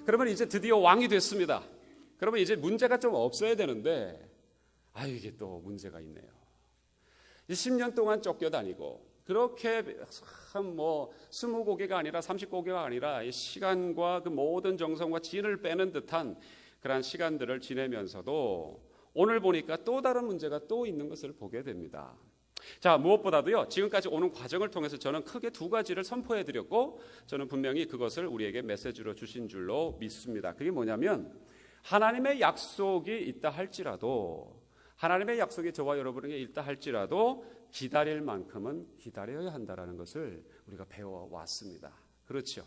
그러면 이제 드디어 왕이 됐습니다. 그러면 이제 문제가 좀 없어야 되는데 이게 또 문제가 있네요. 10년 동안 쫓겨다니고 그렇게 참 20고개가 아니라 30고개가 아니라 이 시간과 그 모든 정성과 진을 빼는 듯한 그런 시간들을 지내면서도 오늘 보니까 또 다른 문제가 또 있는 것을 보게 됩니다. 자, 무엇보다도요, 지금까지 오는 과정을 통해서 저는 크게 두 가지를 선포해 드렸고, 저는 분명히 그것을 우리에게 메시지로 주신 줄로 믿습니다. 그게 뭐냐면, 하나님의 약속이 있다 할지라도, 하나님의 약속이 저와 여러분에게 있다 할지라도 기다릴 만큼은 기다려야 한다는 것을 우리가 배워왔습니다. 그렇죠.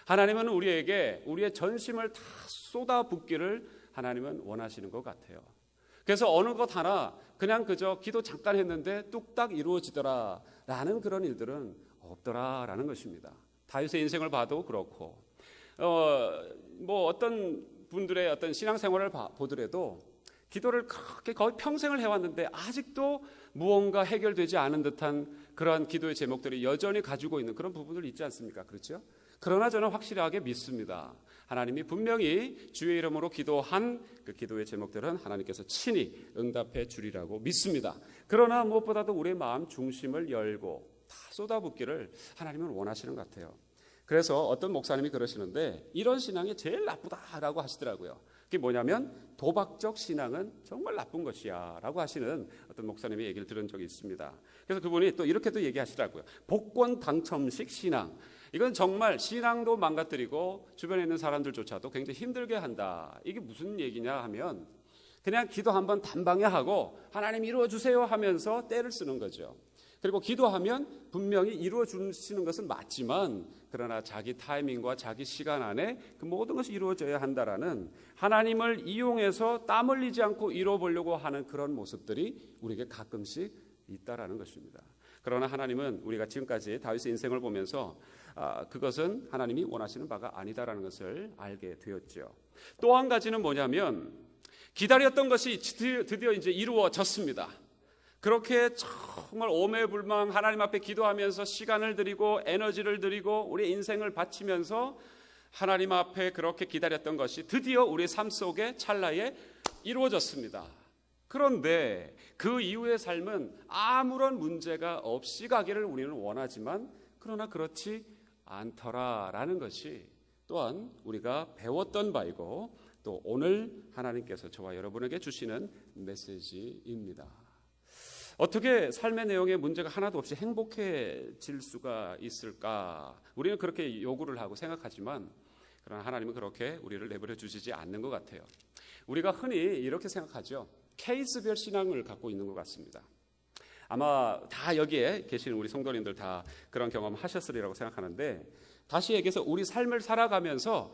하나님은 우리에게 우리의 전심을 다 쏟아붓기를 하나님은 원하시는 것 같아요. 그래서 어느 것 하나 그냥 그저 기도 잠깐 했는데 뚝딱 이루어지더라 라는 그런 일들은 없더라라는 것입니다. 다윗의 인생을 봐도 그렇고 어떤 분들의 어떤 신앙생활을 보더라도 기도를 그렇게 거의 평생을 해왔는데 아직도 무언가 해결되지 않은 듯한 그러한 기도의 제목들이 여전히 가지고 있는 그런 부분들이 있지 않습니까? 그렇죠? 그러나 저는 확실하게 믿습니다. 하나님이 분명히 주의 이름으로 기도한 그 기도의 제목들은 하나님께서 친히 응답해 주리라고 믿습니다. 그러나 무엇보다도 우리의 마음 중심을 열고 다 쏟아붓기를 하나님은 원하시는 것 같아요. 그래서 어떤 목사님이 그러시는데 이런 신앙이 제일 나쁘다라고 하시더라고요. 그게 뭐냐면 도박적 신앙은 정말 나쁜 것이야 라고 하시는 어떤 목사님의 얘기를 들은 적이 있습니다. 그래서 그분이 또 이렇게도 얘기하시더라고요. 복권 당첨식 신앙, 이건 정말 신앙도 망가뜨리고 주변에 있는 사람들조차도 굉장히 힘들게 한다. 이게 무슨 얘기냐 하면 그냥 기도 한번 단방에 하고 하나님 이루어주세요 하면서 때를 쓰는 거죠. 그리고 기도하면 분명히 이루어 주시는 것은 맞지만 그러나 자기 타이밍과 자기 시간 안에 그 모든 것이 이루어져야 한다라는 하나님을 이용해서 땀 흘리지 않고 이루어보려고 하는 그런 모습들이 우리에게 가끔씩 있다라는 것입니다. 그러나 하나님은 우리가 지금까지 다윗의 인생을 보면서 그것은 하나님이 원하시는 바가 아니다라는 것을 알게 되었죠. 또 한 가지는 뭐냐면 기다렸던 것이 드디어 이제 이루어졌습니다. 그렇게 정말 오매불망 하나님 앞에 기도하면서 시간을 드리고 에너지를 드리고 우리 인생을 바치면서 하나님 앞에 그렇게 기다렸던 것이 드디어 우리 삶 속에 찰나에 이루어졌습니다. 그런데 그 이후의 삶은 아무런 문제가 없이 가기를 우리는 원하지만 그러나 그렇지 않더라라는 것이 또한 우리가 배웠던 바이고 또 오늘 하나님께서 저와 여러분에게 주시는 메시지입니다. 어떻게 삶의 내용에 문제가 하나도 없이 행복해질 수가 있을까? 우리는 그렇게 요구를 하고 생각하지만 그러나 하나님은 그렇게 우리를 내버려 주시지 않는 것 같아요. 우리가 흔히 이렇게 생각하죠. 케이스별 신앙을 갖고 있는 것 같습니다. 아마 다 여기에 계시는 우리 성도님들 다 그런 경험 하셨으리라고 생각하는데 다시 얘기해서 우리 삶을 살아가면서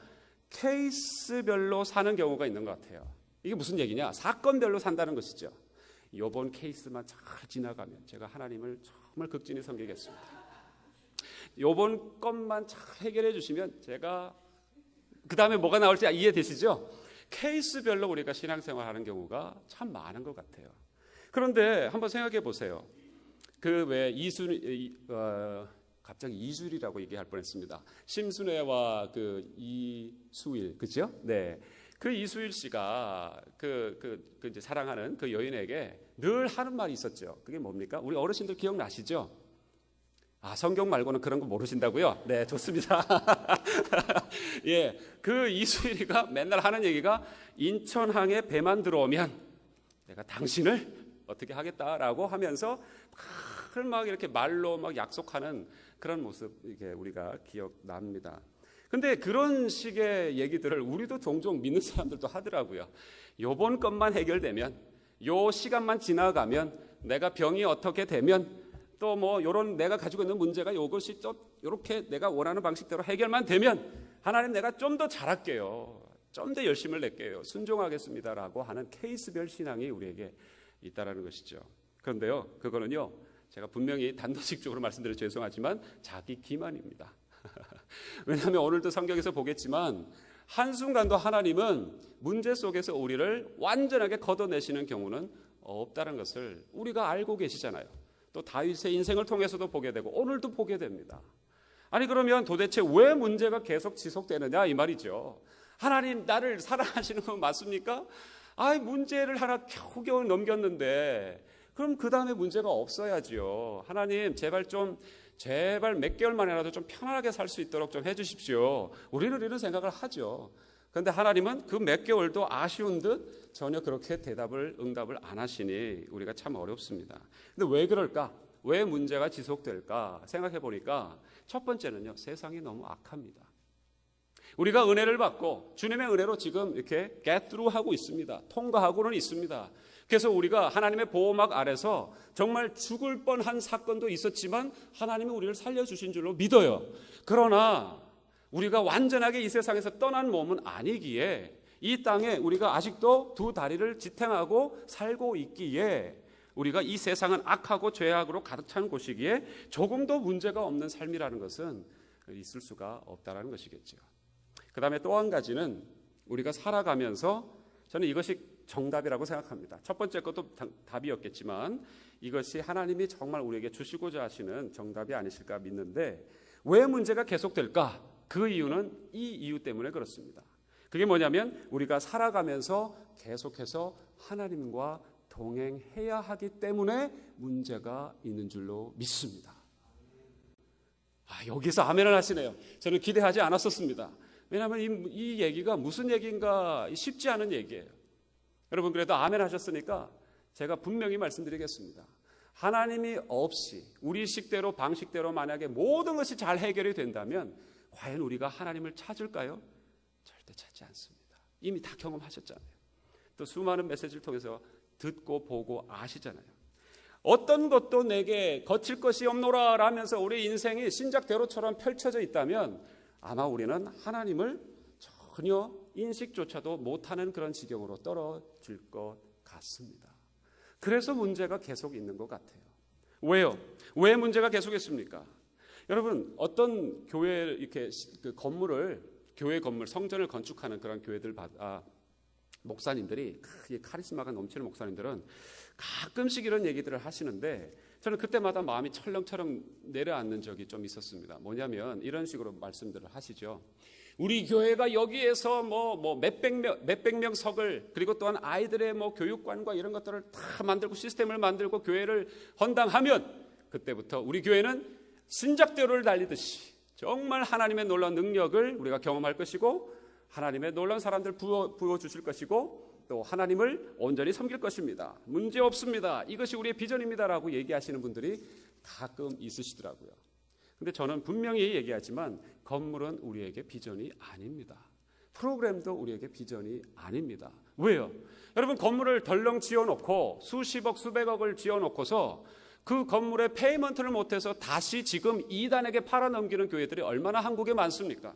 케이스별로 사는 경우가 있는 것 같아요. 이게 무슨 얘기냐? 사건별로 산다는 것이죠. 이번 케이스만 잘 지나가면 제가 하나님을 정말 극진히 섬기겠습니다. 이번 것만 잘 해결해 주시면 제가 그 다음에 뭐가 나올지 이해되시죠? 케이스별로 우리가 신앙생활하는 경우가 참 많은 것 같아요. 그런데 한번 생각해 보세요. 그 왜 갑자기 이수일이라고 얘기할 뻔했습니다. 심순애와 그 이수일, 그죠? 네. 그 이수일 씨가 이제 사랑하는 그 여인에게 늘 하는 말이 있었죠. 그게 뭡니까? 우리 어르신들 기억나시죠? 성경 말고는 그런 거 모르신다고요? 네, 좋습니다. 예, 그 이수일이가 맨날 하는 얘기가 인천항에 배만 들어오면 내가 당신을 어떻게 하겠다라고 하면서 막 이렇게 말로 막 약속하는 그런 모습 이게 우리가 기억납니다. 근데 그런 식의 얘기들을 우리도 종종 믿는 사람들도 하더라고요. 요번 것만 해결되면, 요 시간만 지나가면, 내가 병이 어떻게 되면, 또 요런 내가 가지고 있는 문제가 요것이 좀 요렇게 내가 원하는 방식대로 해결만 되면 하나님 내가 좀 더 잘할게요. 좀 더 열심을 낼게요. 순종하겠습니다라고 하는 케이스별 신앙이 우리에게 있다라는 것이죠. 그런데요, 그거는요, 제가 분명히 단도직적으로 말씀드려 죄송하지만 자기 기만입니다. 왜냐하면 오늘도 성경에서 보겠지만 한순간도 하나님은 문제 속에서 우리를 완전하게 걷어내시는 경우는 없다는 것을 우리가 알고 계시잖아요. 또 다윗의 인생을 통해서도 보게 되고 오늘도 보게 됩니다. 아니 그러면 도대체 왜 문제가 계속 지속되느냐 이 말이죠. 하나님 나를 사랑하시는 건 맞습니까? 문제를 하나 겨우겨우 넘겼는데 그럼 그 다음에 문제가 없어야지요. 하나님 제발 몇 개월만이라도 좀 편안하게 살 수 있도록 좀 해주십시오. 우리는 이런 생각을 하죠. 그런데 하나님은 그 몇 개월도 아쉬운 듯 전혀 그렇게 응답을 안 하시니 우리가 참 어렵습니다. 근데 왜 그럴까? 왜 문제가 지속될까? 생각해 보니까 첫 번째는요, 세상이 너무 악합니다. 우리가 은혜를 받고 주님의 은혜로 지금 이렇게 get through 하고 있습니다. 통과하고는 있습니다. 그래서 우리가 하나님의 보호막 아래서 정말 죽을 뻔한 사건도 있었지만 하나님이 우리를 살려주신 줄로 믿어요. 그러나 우리가 완전하게 이 세상에서 떠난 몸은 아니기에 이 땅에 우리가 아직도 두 다리를 지탱하고 살고 있기에 우리가 이 세상은 악하고 죄악으로 가득 찬 곳이기에 조금도 문제가 없는 삶이라는 것은 있을 수가 없다는 것이겠죠. 그 다음에 또 한 가지는 우리가 살아가면서 저는 이것이 정답이라고 생각합니다. 첫 번째 것도 답이었겠지만 이것이 하나님이 정말 우리에게 주시고자 하시는 정답이 아니실까 믿는데 왜 문제가 계속될까? 그 이유는 이 이유 때문에 그렇습니다. 그게 뭐냐면 우리가 살아가면서 계속해서 하나님과 동행해야 하기 때문에 문제가 있는 줄로 믿습니다. 여기서 아멘을 하시네요. 저는 기대하지 않았었습니다. 왜냐하면 이 얘기가 무슨 얘기인가 쉽지 않은 얘기예요. 여러분 그래도 아멘 하셨으니까 제가 분명히 말씀드리겠습니다. 하나님이 없이 우리 식대로 방식대로 만약에 모든 것이 잘 해결이 된다면 과연 우리가 하나님을 찾을까요? 절대 찾지 않습니다. 이미 다 경험하셨잖아요. 또 수많은 메시지를 통해서 듣고 보고 아시잖아요. 어떤 것도 내게 거칠 것이 없노라 라면서 우리 인생이 신작대로처럼 펼쳐져 있다면 아마 우리는 하나님을 전혀 인식조차도 못하는 그런 지경으로 떨어질 것 같습니다. 그래서 문제가 계속 있는 것 같아요. 왜요? 왜 문제가 계속 있습니까? 여러분 어떤 교회 이렇게 교회 건물 성전을 건축하는 그런 교회들 목사님들이 카리스마가 넘치는 목사님들은 가끔씩 이런 얘기들을 하시는데 저는 그때마다 마음이 철렁철렁 내려앉는 적이 좀 있었습니다. 뭐냐면 이런 식으로 말씀들을 하시죠. 우리 교회가 여기에서 몇백 명 석을 그리고 또한 아이들의 교육관과 이런 것들을 다 만들고 시스템을 만들고 교회를 헌당하면 그때부터 우리 교회는 신작대로를 달리듯이 정말 하나님의 놀라운 능력을 우리가 경험할 것이고 하나님의 놀라운 사람들 부어주실 것이고 또 하나님을 온전히 섬길 것입니다. 문제 없습니다. 이것이 우리의 비전입니다라고 얘기하시는 분들이 가끔 있으시더라고요. 근데 저는 분명히 얘기하지만 건물은 우리에게 비전이 아닙니다. 프로그램도 우리에게 비전이 아닙니다. 왜요? 여러분 건물을 덜렁 지어놓고 수십억 수백억을 지어놓고서 그 건물에 페이먼트를 못해서 다시 지금 이단에게 팔아넘기는 교회들이 얼마나 한국에 많습니까?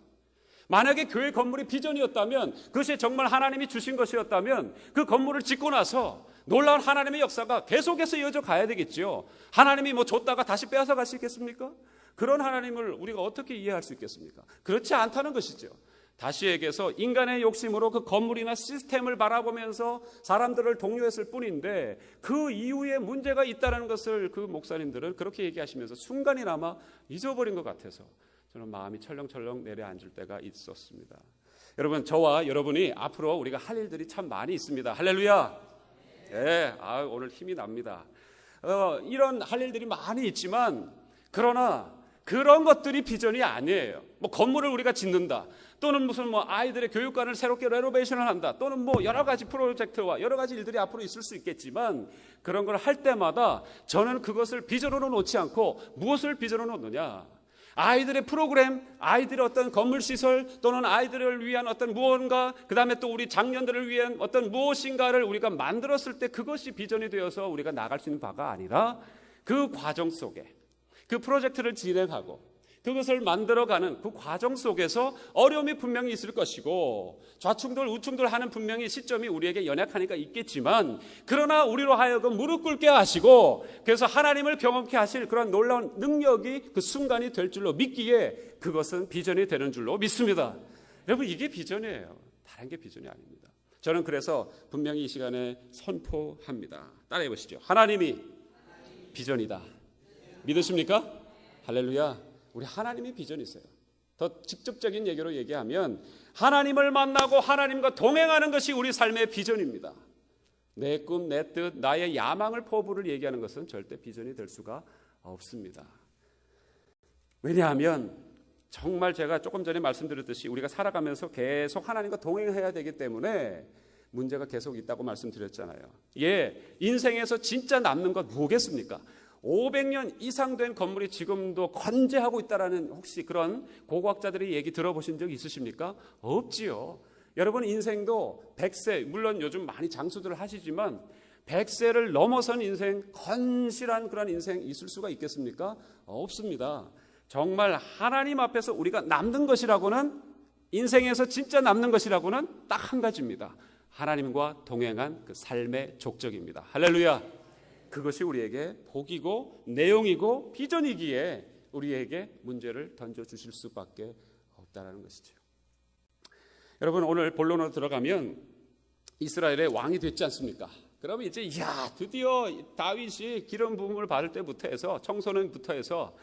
만약에 교회 건물이 비전이었다면 그것이 정말 하나님이 주신 것이었다면 그 건물을 짓고 나서 놀라운 하나님의 역사가 계속해서 이어져 가야 되겠죠. 하나님이 줬다가 다시 빼앗아 갈 수 있겠습니까? 그런 하나님을 우리가 어떻게 이해할 수 있겠습니까? 그렇지 않다는 것이죠. 다시 얘기해서 인간의 욕심으로 그 건물이나 시스템을 바라보면서 사람들을 독려했을 뿐인데 그 이후에 문제가 있다는 것을 그 목사님들은 그렇게 얘기하시면서 순간이나마 잊어버린 것 같아서 저는 마음이 철렁철렁 내려앉을 때가 있었습니다. 여러분 저와 여러분이 앞으로 우리가 할 일들이 참 많이 있습니다. 할렐루야. 네, 오늘 힘이 납니다. 이런 할 일들이 많이 있지만 그러나 그런 것들이 비전이 아니에요. 건물을 우리가 짓는다. 또는 무슨 아이들의 교육관을 새롭게 레노베이션을 한다. 또는 여러 가지 프로젝트와 여러 가지 일들이 앞으로 있을 수 있겠지만 그런 걸 할 때마다 저는 그것을 비전으로 놓지 않고 무엇을 비전으로 놓느냐? 아이들의 프로그램, 아이들의 어떤 건물 시설 또는 아이들을 위한 어떤 무언가 그 다음에 또 우리 장년들을 위한 어떤 무엇인가를 우리가 만들었을 때 그것이 비전이 되어서 우리가 나갈 수 있는 바가 아니라 그 과정 속에 그 프로젝트를 진행하고 그것을 만들어가는 그 과정 속에서 어려움이 분명히 있을 것이고 좌충돌 우충돌하는 분명히 시점이 우리에게 연약하니까 있겠지만 그러나 우리로 하여금 무릎 꿇게 하시고 그래서 하나님을 경험케 하실 그런 놀라운 능력이 그 순간이 될 줄로 믿기에 그것은 비전이 되는 줄로 믿습니다. 여러분 이게 비전이에요. 다른 게 비전이 아닙니다. 저는 그래서 분명히 이 시간에 선포합니다. 따라해 보시죠. 하나님이 비전이다. 믿으십니까? 할렐루야. 우리 하나님이 비전이 있어요. 더 직접적인 얘기로 얘기하면 하나님을 만나고 하나님과 동행하는 것이 우리 삶의 비전입니다. 내 꿈, 내 뜻, 나의 야망을 포부를 얘기하는 것은 절대 비전이 될 수가 없습니다. 왜냐하면 정말 제가 조금 전에 말씀드렸듯이 우리가 살아가면서 계속 하나님과 동행해야 되기 때문에 문제가 계속 있다고 말씀드렸잖아요. 인생에서 진짜 남는 건 뭐겠습니까? 500년 이상 된 건물이 지금도 건재하고 있다라는 혹시 그런 고고학자들의 얘기 들어보신 적 있으십니까? 없지요. 여러분 인생도 100세, 물론 요즘 많이 장수들을 하시지만 100세를 넘어선 인생, 건실한 그런 인생 있을 수가 있겠습니까? 없습니다. 정말 하나님 앞에서 우리가 남는 것이라고는, 인생에서 진짜 남는 것이라고는 딱 한 가지입니다. 하나님과 동행한 그 삶의 족적입니다. 할렐루야. 그것이 우리에게 복이고 내용이고 비전이기에 우리에게 문제를 던져주실 수밖에 없다는 것이죠. 여러분 오늘 본론으로 들어가면 이스라엘의 왕이 됐지 않습니까? 그러면 이제 드디어 다윗이 기름 부음을 받을 때부터 해서 청소년부터 해서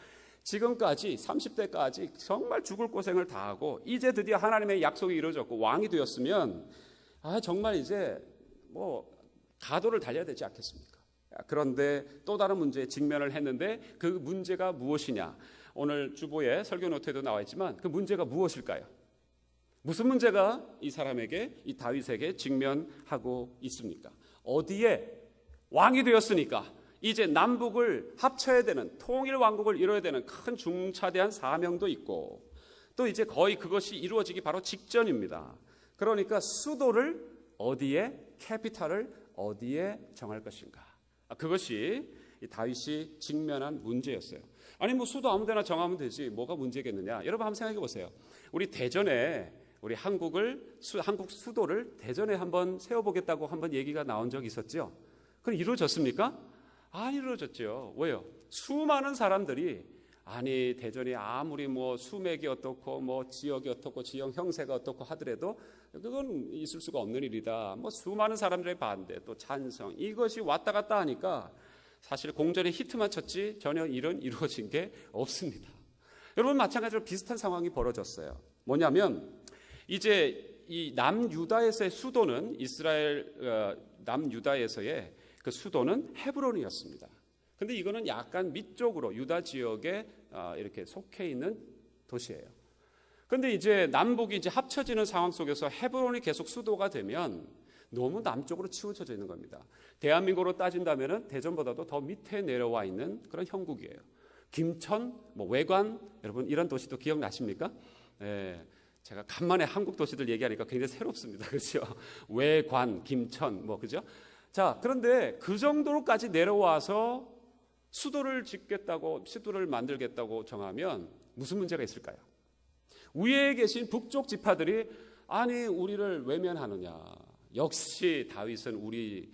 지금까지 30대까지 정말 죽을 고생을 다하고 이제 드디어 하나님의 약속이 이루어졌고 왕이 되었으면 정말 이제 가도를 달려야 되지 않겠습니까? 그런데 또 다른 문제에 직면을 했는데 그 문제가 무엇이냐? 오늘 주보에 설교 노트에도 나와 있지만 그 문제가 무엇일까요? 무슨 문제가 이 사람에게, 이 다윗에게 직면하고 있습니까? 어디에? 왕이 되었으니까 이제 남북을 합쳐야 되는, 통일 왕국을 이뤄야 되는 큰 중차대한 사명도 있고 또 이제 거의 그것이 이루어지기 바로 직전입니다. 그러니까 수도를 어디에, 캐피탈을 어디에 정할 것인가? 그것이 다윗이 직면한 문제였어요. 아니 수도 아무데나 정하면 되지 뭐가 문제겠느냐? 여러분 한번 생각해 보세요. 우리 대전에 우리 한국 수도를 대전에 한번 세워보겠다고 한번 얘기가 나온 적이 있었죠. 그럼 이루어졌습니까? 안 이루어졌죠. 왜요? 수많은 사람들이 대전이 아무리 수맥이 어떻고 지역이 어떻고 지역 형세가 어떻고 하더라도 그건 있을 수가 없는 일이다. 수많은 사람들의 반대 또 찬성 이것이 왔다 갔다 하니까 사실 공전에 히트만 쳤지 전혀 일은 이루어진 게 없습니다. 여러분 마찬가지로 비슷한 상황이 벌어졌어요. 뭐냐면 이제 이 남유다에서의 수도는 남유다에서의 그 수도는 헤브론이었습니다. 근데 이거는 약간 밑쪽으로 유다 지역에 이렇게 속해 있는 도시예요. 근데 이제 남북이 이제 합쳐지는 상황 속에서 헤브론이 계속 수도가 되면 너무 남쪽으로 치우쳐져 있는 겁니다. 대한민국으로 따진다면은 대전보다도 더 밑에 내려와 있는 그런 형국이에요. 김천, 외관, 여러분 이런 도시도 기억나십니까? 제가 간만에 한국 도시들 얘기하니까 굉장히 새롭습니다. 그렇죠? 외관, 김천, 그죠? 자, 그런데 그 정도로까지 내려와서 수도를 만들겠다고 정하면 무슨 문제가 있을까요? 위에 계신 북쪽 지파들이 우리를 외면하느냐? 역시 다윗은 우리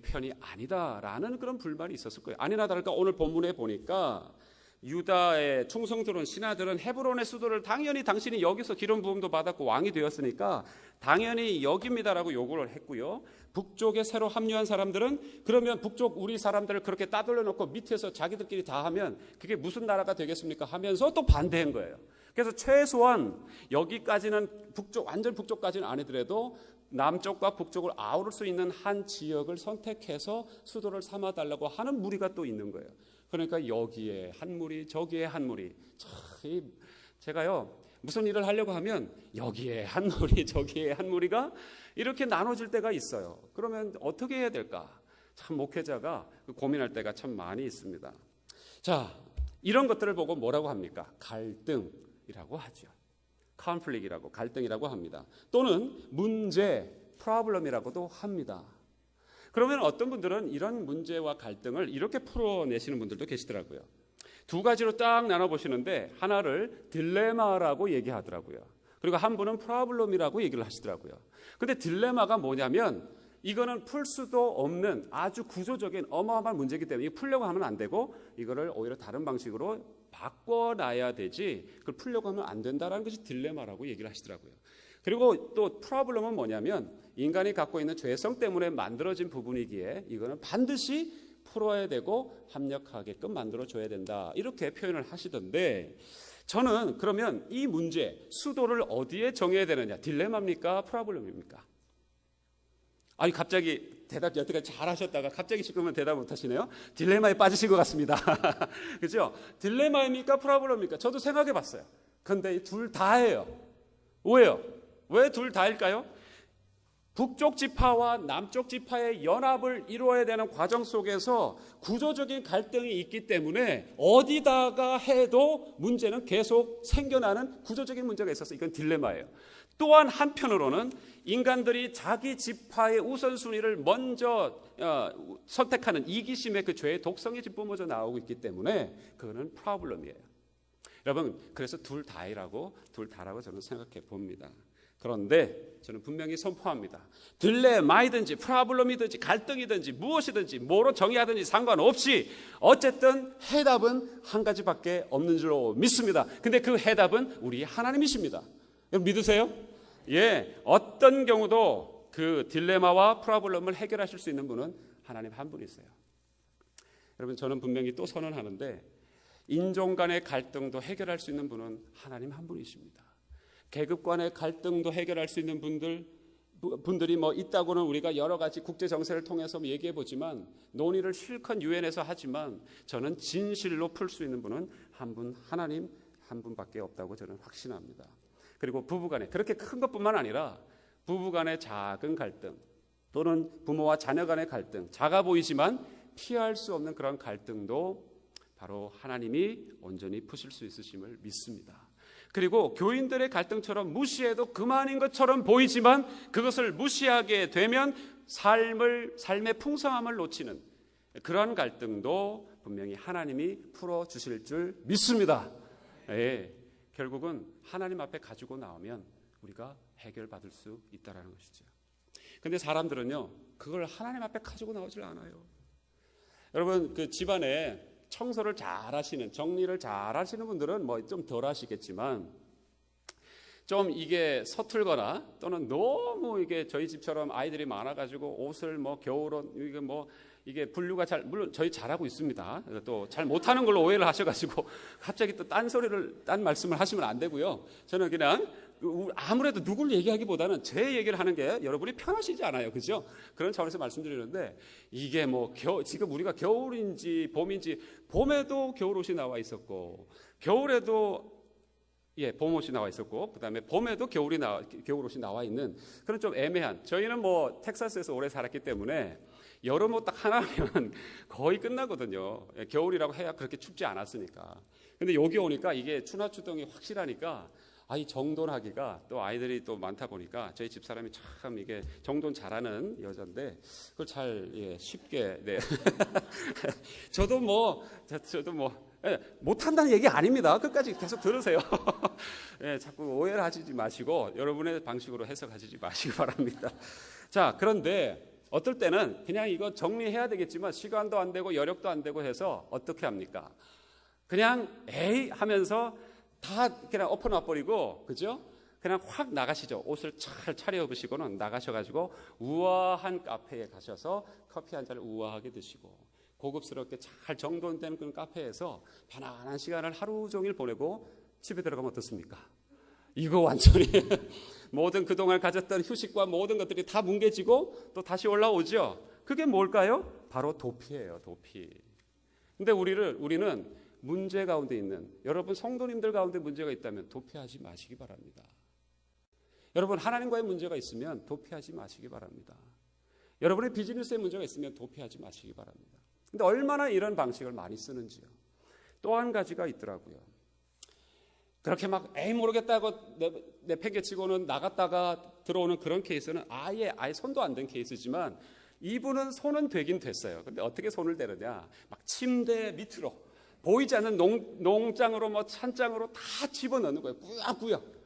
편이 아니다라는 그런 불만이 있었을 거예요. 아니나 다를까 오늘 본문에 보니까 유다의 충성스러운 신하들은 헤브론의 수도를 당연히 당신이 여기서 기름 부음도 받았고 왕이 되었으니까 당연히 여기입니다라고 요구를 했고요. 북쪽에 새로 합류한 사람들은 그러면 북쪽 우리 사람들을 그렇게 따돌려 놓고 밑에서 자기들끼리 다 하면 그게 무슨 나라가 되겠습니까 하면서 또 반대한 거예요. 그래서 최소한 여기까지는 완전 북쪽까지는 아니더라도 남쪽과 북쪽을 아우를 수 있는 한 지역을 선택해서 수도를 삼아달라고 하는 무리가 또 있는 거예요. 그러니까 여기에 한 무리, 저기에 한 무리. 제가요 무슨 일을 하려고 하면 여기에 한 무리, 저기에 한 무리가 이렇게 나눠질 때가 있어요. 그러면 어떻게 해야 될까? 참 목회자가 고민할 때가 참 많이 있습니다. 자, 이런 것들을 보고 뭐라고 합니까? 갈등이라고 하죠. conflict이라고, 갈등이라고 합니다. 또는 문제, problem이라고도 합니다. 그러면 어떤 분들은 이런 문제와 갈등을 이렇게 풀어내시는 분들도 계시더라고요. 두 가지로 딱 나눠보시는데 하나를 딜레마라고 얘기하더라고요. 그리고 한 분은 프로블럼이라고 얘기를 하시더라고요. 근데 딜레마가 뭐냐면 이거는 풀 수도 없는 아주 구조적인 어마어마한 문제이기 때문에 이거 풀려고 하면 안 되고 이거를 오히려 다른 방식으로 바꿔놔야 되지 그걸 풀려고 하면 안 된다라는 것이 딜레마라고 얘기를 하시더라고요. 그리고 또 프로블럼은 뭐냐면 인간이 갖고 있는 죄성 때문에 만들어진 부분이기에 이거는 반드시 풀어야 되고 합력하게끔 만들어줘야 된다. 이렇게 표현을 하시던데 저는 그러면 이 문제, 수도를 어디에 정해야 되느냐? 딜레마입니까? 프로블럼입니까? 아니 갑자기 대답 여태까지 잘 하셨다가 갑자기 지금은 대답 못 하시네요. 딜레마에 빠지신 것 같습니다. 그죠? 딜레마입니까? 프로블럼입니까? 저도 생각해 봤어요. 그런데 둘 다예요. 왜요? 왜 둘 다일까요? 북쪽 지파와 남쪽 지파의 연합을 이루어야 되는 과정 속에서 구조적인 갈등이 있기 때문에 어디다가 해도 문제는 계속 생겨나는 구조적인 문제가 있어서 이건 딜레마예요. 또한 한편으로는 인간들이 자기 지파의 우선순위를 먼저 선택하는 이기심의 그 죄의 독성이 지금 뿜어져 나오고 있기 때문에 그거는 프로블럼이에요. 여러분 그래서 둘 다라고 저는 생각해 봅니다. 그런데 저는 분명히 선포합니다. 딜레마이든지 프로블럼이든지 갈등이든지 무엇이든지 뭐로 정의하든지 상관없이 어쨌든 해답은 한 가지밖에 없는 줄로 믿습니다. 근데 그 해답은 우리 하나님이십니다. 여러분 믿으세요? 예, 어떤 경우도 그 딜레마와 프로블럼을 해결하실 수 있는 분은 하나님 한 분이세요. 여러분 저는 분명히 또 선언하는데 인종 간의 갈등도 해결할 수 있는 분은 하나님 한 분이십니다. 계급 간의 갈등도 해결할 수 있는 분들이 뭐 있다고는 우리가 여러 가지 국제 정세를 통해서 얘기해 보지만 논의를 실컷 유엔에서 하지만 저는 진실로 풀 수 있는 분은 한 분, 하나님 한 분밖에 없다고 저는 확신합니다. 그리고 부부간에 그렇게 큰 것뿐만 아니라 부부간의 작은 갈등 또는 부모와 자녀 간의 갈등, 작아 보이지만 피할 수 없는 그런 갈등도 바로 하나님이 온전히 푸실 수 있으심을 믿습니다. 그리고 교인들의 갈등처럼 무시해도 그만인 것처럼 보이지만 그것을 무시하게 되면 삶의 풍성함을 놓치는 그런 갈등도 분명히 하나님이 풀어주실 줄 믿습니다. 예, 결국은 하나님 앞에 가지고 나오면 우리가 해결받을 수 있다는 것이죠. 그런데 사람들은요 그걸 하나님 앞에 가지고 나오질 않아요. 여러분 그 집안에 청소를 잘 하시는, 정리를 잘 하시는 분들은 뭐 좀 덜 하시겠지만 좀 이게 서툴거나 또는 너무 이게 저희 집처럼 아이들이 많아가지고 옷을 뭐 겨울옷 이게 분류가 물론 저희 잘하고 있습니다. 또 잘 못하는 걸로 오해를 하셔가지고 갑자기 또 딴 말씀을 하시면 안 되고요. 저는 그냥 아무래도 누굴 얘기하기보다는 제 얘기를 하는 게 여러분이 편하시지 않아요, 그죠? 그런 차원에서 말씀드리는데 이게 뭐 지금 우리가 겨울인지 봄인지 봄에도 겨울옷이 나와 있었고 겨울에도 봄옷이 나와 있었고 그다음에 봄에도 겨울옷이 나와 있는 그런 좀 애매한 저희는 뭐 텍사스에서 오래 살았기 때문에 여름옷 딱 하나면 거의 끝나거든요. 겨울이라고 해야 그렇게 춥지 않았으니까. 근데 여기 오니까 이게 추나추동이 확실하니까 이 정돈하기가 또 아이들이 또 많다 보니까 저희 집사람이 참 이게 정돈 잘하는 여자인데 그걸 쉽게 저도 못한다는 얘기 아닙니다. 끝까지 계속 들으세요. 자꾸 오해를 하시지 마시고 여러분의 방식으로 해석하시지 마시기 바랍니다. 자, 그런데 어떨 때는 그냥 이거 정리해야 되겠지만 시간도 안 되고 여력도 안 되고 해서 어떻게 합니까? 그냥 에이 하면서 다 그냥 엎어놔 버리고 그죠? 그냥 확 나가시죠. 옷을 잘 차려입으시고는 나가셔가지고 우아한 카페에 가셔서 커피 한 잔을 우아하게 드시고 고급스럽게 잘 정돈된 그런 카페에서 편안한 시간을 하루 종일 보내고 집에 들어가면 어떻습니까? 이거 완전히 모든 그동안 가졌던 휴식과 모든 것들이 다 뭉개지고 또 다시 올라오죠. 그게 뭘까요? 바로 도피예요. 도피. 근데 우리는 문제 가운데 있는 여러분 성도님들 가운데 문제가 있다면 도피하지 마시기 바랍니다. 여러분 하나님과의 문제가 있으면 도피하지 마시기 바랍니다. 여러분의 비즈니스에 문제가 있으면 도피하지 마시기 바랍니다. 근데 얼마나 이런 방식을 많이 쓰는지요. 또 한 가지가 있더라고요. 그렇게 막 모르겠다고 내팽개치고는 나갔다가 들어오는 그런 케이스는 아예 손도 안 댄 케이스지만 이분은 손은 되긴 됐어요. 근데 어떻게 손을 대느냐? 막 침대 밑으로 보이지 않는 농장으로 찬장으로 다 집어넣는 거예요. 꾸역꾸역.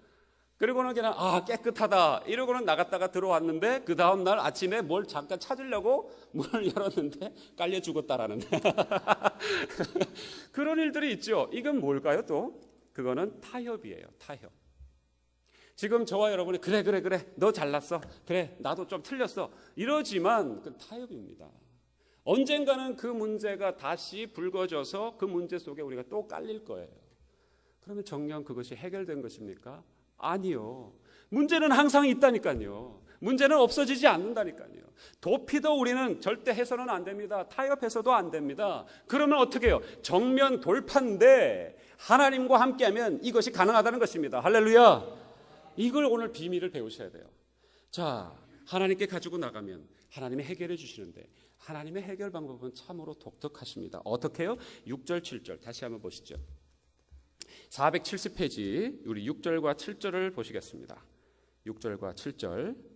그리고는 그냥 깨끗하다 이러고는 나갔다가 들어왔는데 그 다음날 아침에 뭘 잠깐 찾으려고 문을 열었는데 깔려 죽었다라는 그런 일들이 있죠. 이건 뭘까요? 또 그거는 타협이에요. 타협. 지금 저와 여러분이 그래 너 잘났어, 그래 나도 좀 틀렸어 이러지만 그 타협입니다. 언젠가는 그 문제가 다시 불거져서 그 문제 속에 우리가 또 깔릴 거예요. 그러면 정녕 그것이 해결된 것입니까? 아니요. 문제는 항상 있다니까요. 문제는 없어지지 않는다니까요. 도피도 우리는 절대 해서는 안 됩니다. 타협해서도 안 됩니다. 그러면 어떻게 해요? 정면 돌파인데 하나님과 함께하면 이것이 가능하다는 것입니다. 할렐루야. 이걸 오늘 비밀을 배우셔야 돼요. 자, 하나님께 가지고 나가면 하나님이 해결해 주시는데 하나님의 해결 방법은 참으로 독특하십니다. 어떻게 해요? 6절 7절 다시 한번 보시죠. 470페이지 우리 6절과 7절을 보시겠습니다. 6절과 7절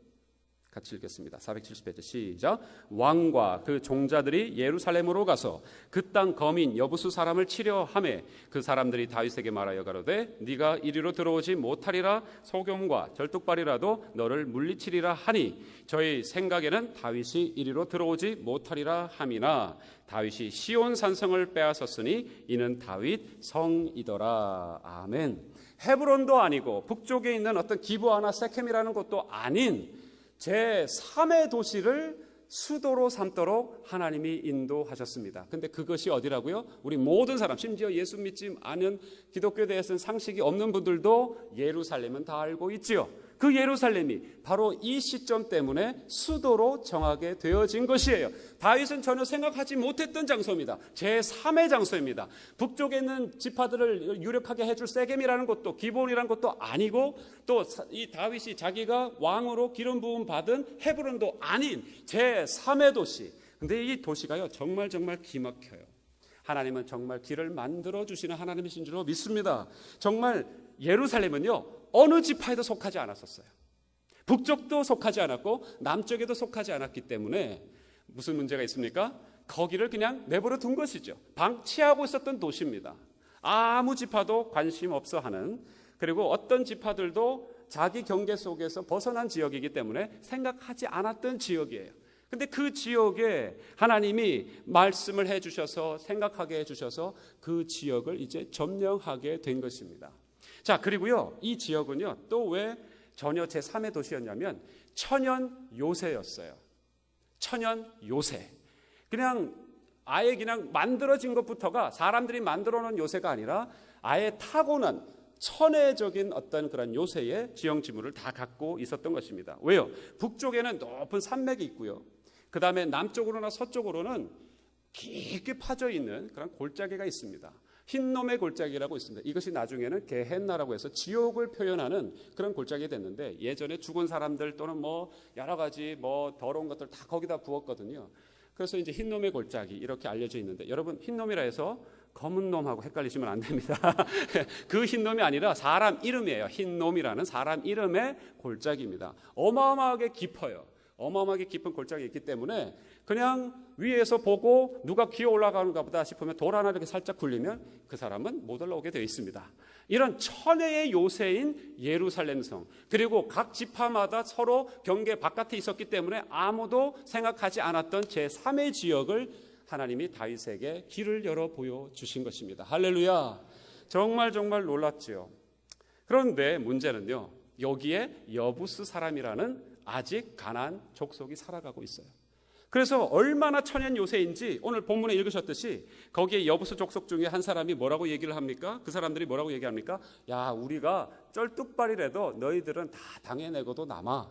같이 읽겠습니다. 470페이지 시작. 왕과 그 종자들이 예루살렘으로 가서 그 땅 거민 여부수 사람을 치려 하매 그 사람들이 다윗에게 말하여 가로되 네가 이리로 들어오지 못하리라. 소금과 절뚝발이라도 너를 물리치리라 하니 저희 생각에는 다윗이 이리로 들어오지 못하리라 함이나 다윗이 시온 산성을 빼앗았으니 이는 다윗 성이더라. 아멘. 헤브론도 아니고 북쪽에 있는 어떤 기브아나 세켐이라는 곳도 아닌 제3의 도시를 수도로 삼도록 하나님이 인도하셨습니다. 근데 그것이 어디라고요? 우리 모든 사람, 심지어 예수 믿지 않은 기독교에 대해서는 상식이 없는 분들도 예루살렘은 다 알고 있지요. 그 예루살렘이 바로 이 시점 때문에 수도로 정하게 되어진 것이에요. 다윗은 전혀 생각하지 못했던 장소입니다. 제3의 장소입니다. 북쪽에 있는 지파들을 유력하게 해줄 세겜이라는 것도 기브온이라는 것도 아니고 또 이 다윗이 자기가 왕으로 기름 부음 받은 헤브론도 아닌 제3의 도시. 근데 이 도시가요 정말 기막혀요. 하나님은 정말 길을 만들어 주시는 하나님이신 줄로 믿습니다. 정말 예루살렘은요 어느 지파에도 속하지 않았었어요. 북쪽도 속하지 않았고 남쪽에도 속하지 않았기 때문에 무슨 문제가 있습니까? 거기를 그냥 내버려 둔 것이죠. 방치하고 있었던 도시입니다. 아무 지파도 관심 없어 하는, 그리고 어떤 지파들도 자기 경계 속에서 벗어난 지역이기 때문에 생각하지 않았던 지역이에요. 근데 그 지역에 하나님이 말씀을 해주셔서 생각하게 해주셔서 그 지역을 이제 점령하게 된 것입니다. 자, 그리고요 이 지역은요 또 왜 전혀 제3의 도시였냐면 천연 요새였어요. 천연 요새. 그냥 아예 그냥 만들어진 것부터가 사람들이 만들어 놓은 요새가 아니라 아예 타고난 천혜적인 어떤 그런 요새의 지형지물을 다 갖고 있었던 것입니다. 왜요? 북쪽에는 높은 산맥이 있고요. 그 다음에 남쪽으로나 서쪽으로는 깊게 파져 있는 그런 골짜기가 있습니다. 흰놈의 골짜기라고 있습니다. 이것이 나중에는 게헨나라고 해서 지옥을 표현하는 그런 골짜기가 됐는데 예전에 죽은 사람들 또는 뭐 여러 가지 뭐 더러운 것들 다 거기다 부었거든요. 그래서 이제 흰놈의 골짜기 이렇게 알려져 있는데 여러분 흰놈이라 해서 검은 놈하고 헷갈리시면 안 됩니다. 그 흰놈이 아니라 사람 이름이에요. 흰놈이라는 사람 이름의 골짜기입니다. 어마어마하게 깊어요. 어마어마하게 깊은 골짜기가 있기 때문에 그냥 위에서 보고 누가 기어 올라가는가 보다 싶으면 돌 하나 이렇게 살짝 굴리면 그 사람은 못 올라오게 되어 있습니다. 이런 천혜의 요새인 예루살렘 성, 그리고 각 지파마다 서로 경계 바깥에 있었기 때문에 아무도 생각하지 않았던 제3의 지역을 하나님이 다윗에게 길을 열어 보여주신 것입니다. 할렐루야. 정말 놀랍지요. 그런데 문제는요 여기에 여부스 사람이라는 아직 가나안 족속이 살아가고 있어요. 그래서 얼마나 천연 요새인지 오늘 본문에 읽으셨듯이 거기에 여부수 족속 중에 한 사람이 뭐라고 얘기를 합니까? 그 사람들이 뭐라고 얘기합니까? 야, 우리가 쩔뚝발이라도 너희들은 다 당해내고도 남아.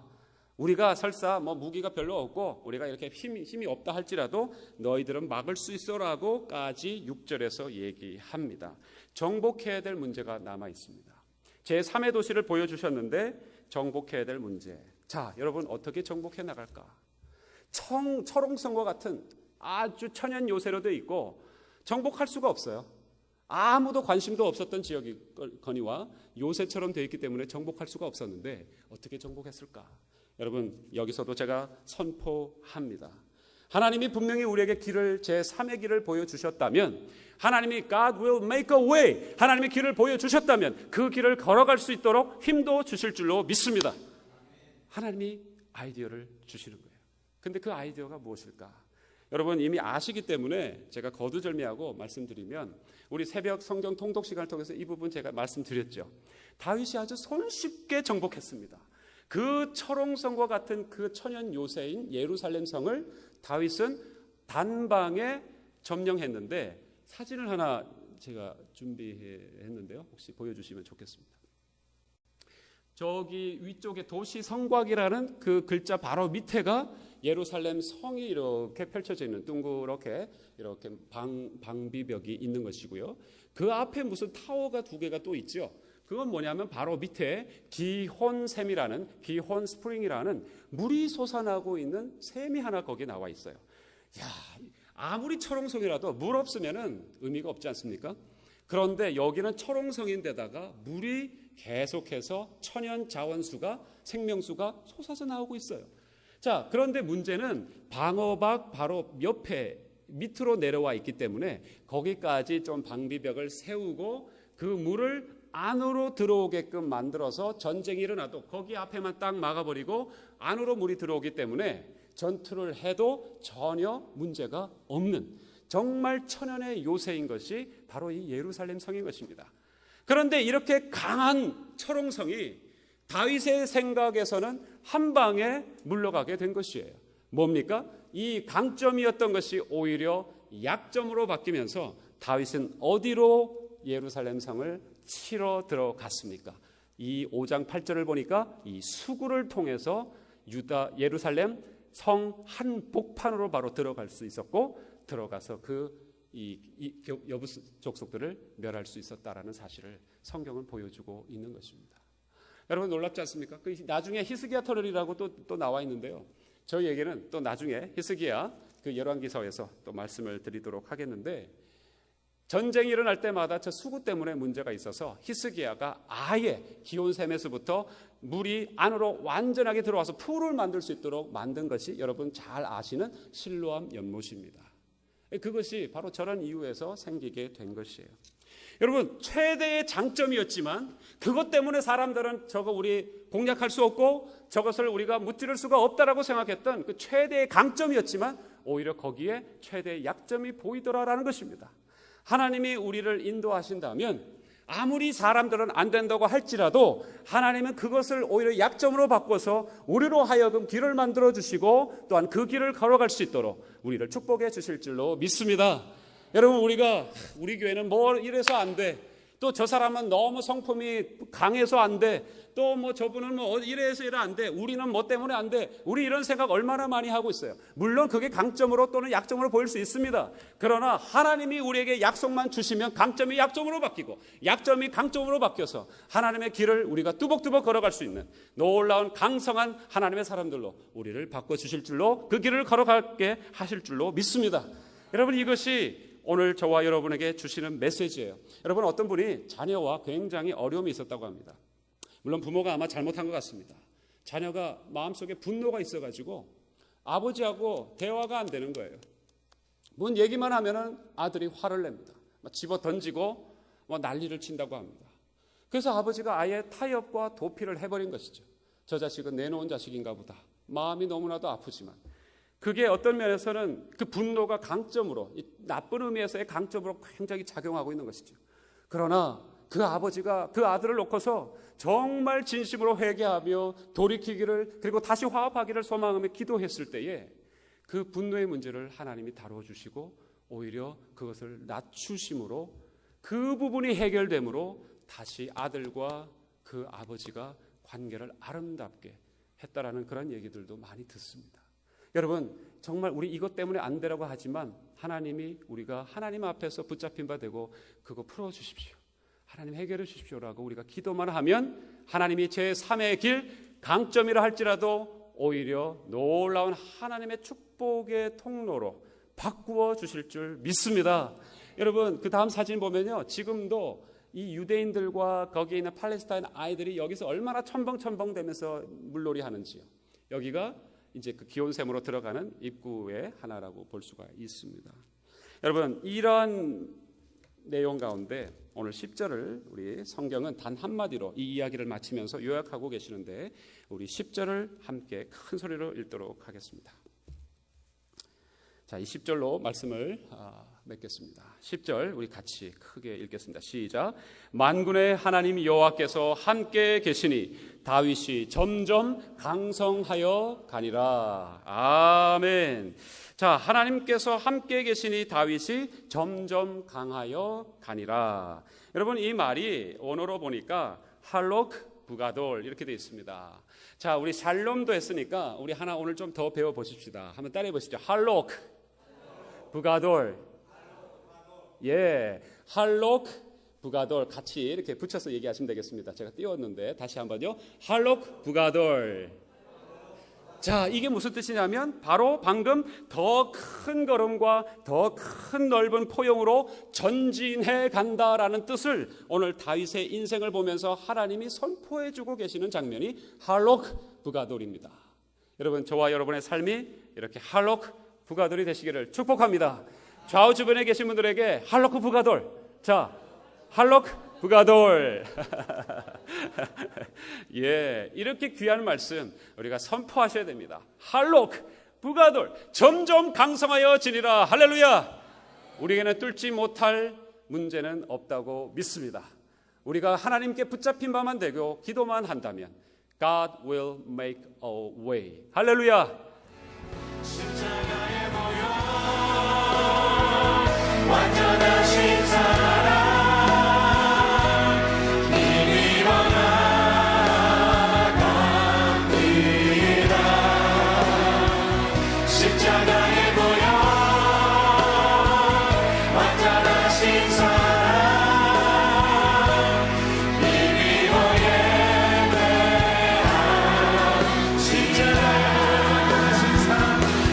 우리가 설사 뭐 무기가 별로 없고 우리가 이렇게 힘이 없다 할지라도 너희들은 막을 수 있어라고까지 6절에서 얘기합니다. 정복해야 될 문제가 남아 있습니다. 제3의 도시를 보여주셨는데 정복해야 될 문제. 자, 여러분 어떻게 정복해 나갈까? 철옹성과 같은 아주 천연 요새로 되어 있고 정복할 수가 없어요. 아무도 관심도 없었던 지역이거니와 요새처럼 되어 있기 때문에 정복할 수가 없었는데 어떻게 정복했을까? 여러분 여기서도 제가 선포합니다. 하나님이 분명히 우리에게 길을 제3의 길을 보여주셨다면, 하나님이 God will make a way, 하나님의 길을 보여주셨다면 그 길을 걸어갈 수 있도록 힘도 주실 줄로 믿습니다. 하나님이 아이디어를 주시는 거예요. 근데 그 아이디어가 무엇일까? 여러분 이미 아시기 때문에 제가 거두절미하고 말씀드리면, 우리 새벽 성경 통독 시간을 통해서 이 부분 제가 말씀드렸죠. 다윗이 아주 손쉽게 정복했습니다. 그 철옹성과 같은 그 천연 요새인 예루살렘 성을 다윗은 단방에 점령했는데 사진을 하나 제가 준비했는데요. 혹시 보여주시면 좋겠습니다. 저기 위쪽에 도시 성곽이라는 그 글자 바로 밑에가 예루살렘 성이 이렇게 펼쳐져 있는 둥그렇게 이렇게 방비벽이 있는 것이고요. 그 앞에 무슨 타워가 두 개가 또 있죠. 그건 뭐냐면 바로 밑에 기혼샘이라는 기혼 스프링이라는 물이 솟아나고 있는 샘이 하나 거기에 나와 있어요. 야, 아무리 철옹성이라도 물 없으면은 의미가 없지 않습니까? 그런데 여기는 철옹성인데다가 물이 계속해서 천연 자원수가 생명수가 솟아서 나오고 있어요. 자, 그런데 문제는 방어박 바로 옆에 밑으로 내려와 있기 때문에 거기까지 좀 방비벽을 세우고 그 물을 안으로 들어오게끔 만들어서 전쟁이 일어나도 거기 앞에만 딱 막아버리고 안으로 물이 들어오기 때문에 전투를 해도 전혀 문제가 없는 정말 천연의 요새인 것이 바로 이 예루살렘 성인 것입니다. 그런데 이렇게 강한 철옹성이 다윗의 생각에서는 한 방에 물러가게 된 것이에요. 뭡니까? 이 강점이었던 것이 오히려 약점으로 바뀌면서 다윗은 어디로 예루살렘 성을 치러 들어갔습니까? 이 5장 8절을 보니까 이 수구를 통해서 예루살렘 성 한복판으로 바로 들어갈 수 있었고 들어가서 여부 족속들을 멸할 수 있었다라는 사실을 성경은 보여주고 있는 것입니다. 여러분 놀랍지 않습니까? 그 나중에 히스기야 터널이라고 또 나와 있는데요. 저희에게는 또 나중에 히스기야 그 열왕기서에서 또 말씀을 드리도록 하겠는데 전쟁이 일어날 때마다 저 수구 때문에 문제가 있어서 히스기야가 아예 기온샘에서부터 물이 안으로 완전하게 들어와서 풀을 만들 수 있도록 만든 것이 여러분 잘 아시는 실로암 연못입니다. 그것이 바로 저런 이유에서 생기게 된 것이에요. 여러분 최대의 장점이었지만 그것 때문에 사람들은 저거 우리 공략할 수 없고 저것을 우리가 무찌를 수가 없다라고 생각했던 그 최대의 강점이었지만 오히려 거기에 최대의 약점이 보이더라라는 것입니다. 하나님이 우리를 인도하신다면 아무리 사람들은 안 된다고 할지라도 하나님은 그것을 오히려 약점으로 바꿔서 우리로 하여금 길을 만들어 주시고 또한 그 길을 걸어갈 수 있도록 우리를 축복해 주실 줄로 믿습니다. 여러분 우리 교회는 뭐 이래서 안 돼. 또 저 사람은 너무 성품이 강해서 안 돼. 또 뭐 저분은 뭐 이래서 이래 안 돼. 우리는 뭐 때문에 안 돼. 우리 이런 생각 얼마나 많이 하고 있어요. 물론 그게 강점으로 또는 약점으로 보일 수 있습니다. 그러나 하나님이 우리에게 약속만 주시면 강점이 약점으로 바뀌고 약점이 강점으로 바뀌어서 하나님의 길을 우리가 뚜벅뚜벅 걸어갈 수 있는 놀라운 강성한 하나님의 사람들로 우리를 바꿔주실 줄로 그 길을 걸어가게 하실 줄로 믿습니다. 여러분 이것이 오늘 저와 여러분에게 주시는 메시지예요. 여러분 어떤 분이 자녀와 굉장히 어려움이 있었다고 합니다. 물론 부모가 아마 잘못한 것 같습니다. 자녀가 마음속에 분노가 있어가지고 아버지하고 대화가 안 되는 거예요. 뭔 얘기만 하면은 아들이 화를 냅니다. 집어 던지고 난리를 친다고 합니다. 그래서 아버지가 아예 타협과 도피를 해버린 것이죠. 저 자식은 내놓은 자식인가 보다. 마음이 너무나도 아프지만 그게 어떤 면에서는 그 분노가 강점으로 나쁜 의미에서의 강점으로 굉장히 작용하고 있는 것이죠. 그러나 그 아버지가 그 아들을 놓고서 정말 진심으로 회개하며 돌이키기를 그리고 다시 화합하기를 소망하며 기도했을 때에 그 분노의 문제를 하나님이 다뤄주시고 오히려 그것을 낮추심으로 그 부분이 해결됨으로 다시 아들과 그 아버지가 관계를 아름답게 했다라는 그런 얘기들도 많이 듣습니다. 여러분 정말 우리 이것 때문에 안 되라고 하지만 하나님이 우리가 하나님 앞에서 붙잡힌 바 되고 그거 풀어주십시오. 하나님 해결해 주십시오라고 우리가 기도만 하면 하나님이 제3의 길 강점이라 할지라도 오히려 놀라운 하나님의 축복의 통로로 바꾸어 주실 줄 믿습니다. 여러분 그 다음 사진 보면요. 지금도 이 유대인들과 거기에 있는 팔레스타인 아이들이 여기서 얼마나 첨벙첨벙대면서 물놀이 하는지요. 여기가 이제 그 기온샘으로 들어가는 입구의 하나라고 볼 수가 있습니다. 여러분 이런 내용 가운데 오늘 10절을 우리 성경은 단 한마디로 이 이야기를 마치면서 요약하고 계시는데 우리 10절을 함께 큰 소리로 읽도록 하겠습니다. 자, 이 10절로 말씀을 맺겠습니다. 10절 우리 같이 크게 읽겠습니다. 시작. 만군의 하나님 여호와께서 함께 계시니 다윗이 점점 강성하여 가니라. 아멘. 자, 하나님께서 함께 계시니 다윗이 점점 강하여 가니라. 여러분, 이 말이 원어로 보니까 할록 부가돌 이렇게 되어 있습니다. 자, 우리 샬롬도 했으니까 우리 하나 오늘 좀 더 배워 보십시다. 한번 따라해 보시죠. 할록 부가돌. 예, 할록 부가돌 같이 이렇게 붙여서 얘기하시면 되겠습니다. 제가 띄웠는데 다시 한번요. 할록 부가돌. 자, 이게 무슨 뜻이냐면 바로 방금 더 큰 걸음과 더 큰 넓은 포용으로 전진해 간다라는 뜻을 오늘 다윗의 인생을 보면서 하나님이 선포해 주고 계시는 장면이 할록 부가돌입니다. 여러분, 저와 여러분의 삶이 이렇게 할록 부가돌이 되시기를 축복합니다. 좌우 주변에 계신 분들에게 할록 부가돌. 자, 할록 부가돌. 예, 이렇게 귀한 말씀 우리가 선포하셔야 됩니다. 할록 부가돌, 점점 강성하여 지니라. 할렐루야. 우리에게는 뚫지 못할 문제는 없다고 믿습니다. 우리가 하나님께 붙잡힌 바만 되고 기도만 한다면 God will make a way. 할렐루야. 십자가에 모여 완전하신 사랑 이미 원하갑니다. 십자가에 모여 완전하신 사랑 이미 예배한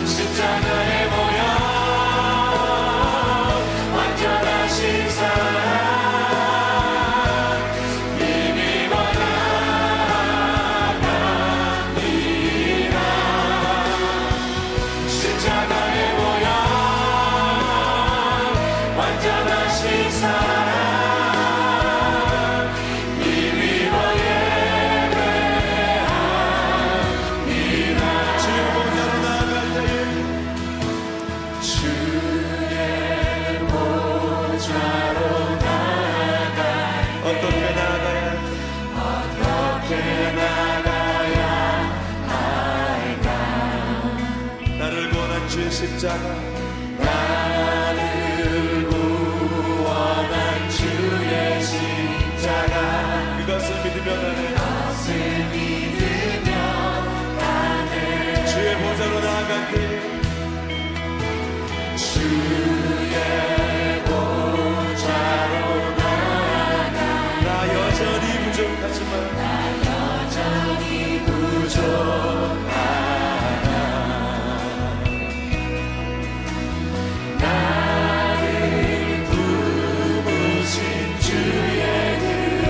십자가에 모여 완전하신 사랑 이미 원하갑니다. 십자가에 모여 완전하신 사랑 이미 예배합니다. 주의 보좌로 나아갈 때에 주의 보좌로 나아갈 어떻게 나가야 할까? 나를 구원한 주의 십자가 나를 구원한 주의 십자가 그것을 믿으며 가네 주의 보좌로 나아갈 때에 주의 보좌로 나아가 나 여전히 부족하지만 나를 부으신 주의 그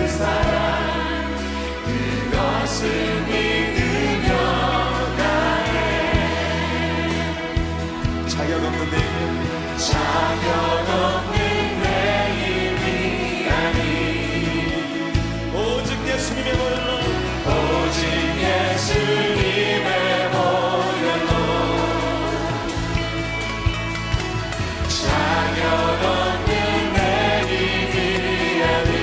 사랑 그것을 믿으며 가네. 자격 없는 내 힘이 아니 오직 예수님의 보혈로 오직 예수님의 보혈로 자격 없는 내 힘이 아니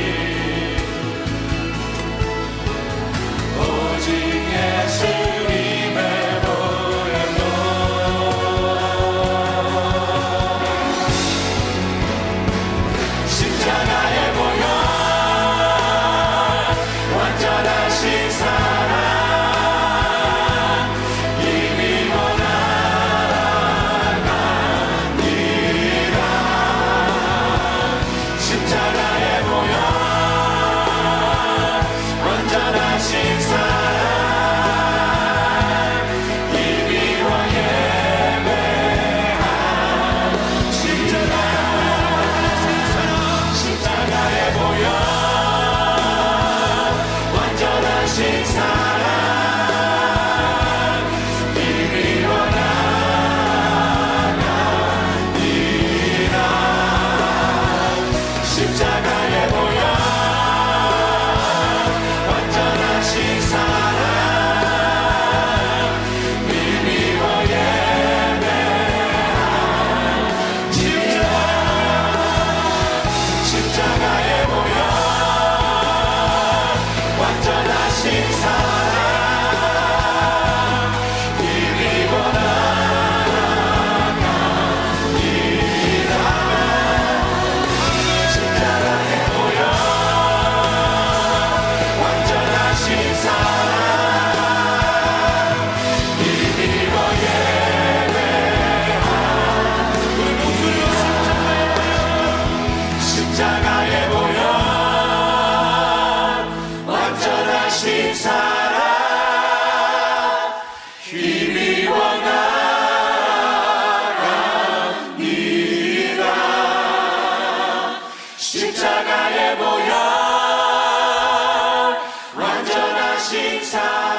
오직 예수님의 보혈로 십자가에 모여 완전하신 사랑 이미 원하갑니다. 십자가에 모여 완전하신 사랑 이미 예배한 십자가에 모여 완전하신 사랑 이미 원하갑니다. 십자가에 모여 완전하신 사랑 이미 예배한 십자가에 사랑